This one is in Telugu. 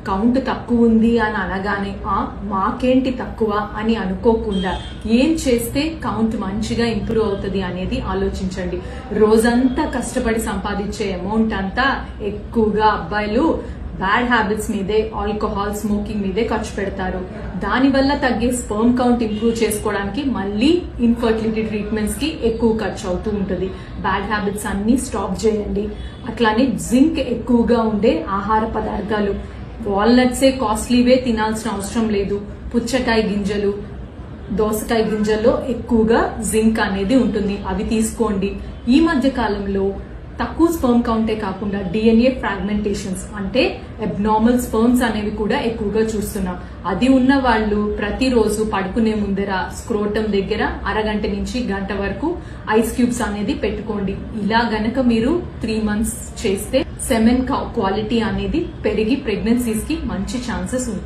కౌంట్ తక్కువ ఉంది అని అనగానే మాకేంటి తక్కువ అని అనుకోకుండా ఏం చేస్తే కౌంట్ మంచిగా ఇంప్రూవ్ అవుతుంది అనేది ఆలోచించండి. రోజంతా కష్టపడి సంపాదించే అమౌంట్ అంతా ఎక్కువగా అబ్బాయిలు బ్యాడ్ హ్యాబిట్స్ మీదే, ఆల్కహాల్, స్మోకింగ్ మీదే ఖర్చు పెడతారు. దానివల్ల తగ్గే స్పర్మ్ కౌంట్ ఇంప్రూవ్ చేసుకోవడానికి మళ్ళీ ఇన్ఫర్టిలిటీ ట్రీట్మెంట్స్ కి ఎక్కువ ఖర్చు అవుతూ ఉంటుంది. బ్యాడ్ హ్యాబిట్స్ అన్ని స్టాప్ చేయండి. అట్లానే జింక్ ఎక్కువగా ఉండే ఆహార పదార్థాలు, వాల్నట్సే కాస్ట్లీవే తినాల్సిన అవసరం లేదు. పుచ్చకాయ గింజలు, దోసకాయ గింజల్లో ఎక్కువగా జింక్ అనేది ఉంటుంది, అవి తీసుకోండి. ఈ మధ్య కాలంలో తక్కువ స్పర్మ్ కౌంటే కాకుండా DNA ఫ్రాగ్మెంటేషన్స్ అంటే అబ్నార్మల్ స్పర్మ్స్ అనేవి కూడా ఎక్కువగా చూస్తున్నాం. అది ఉన్న వాళ్ళు ప్రతిరోజు పడుకునే ముందర స్క్రోటం దగ్గర అరగంట నుంచి గంట వరకు ఐస్ క్యూబ్స్ అనేది పెట్టుకోండి. ఇలా గనక మీరు 3 months చేస్తే సెమెన్ క్వాలిటీ అనేది పెరిగి ప్రెగ్నెన్సీస్ కి మంచి ఛాన్సెస్ ఉంటాయి.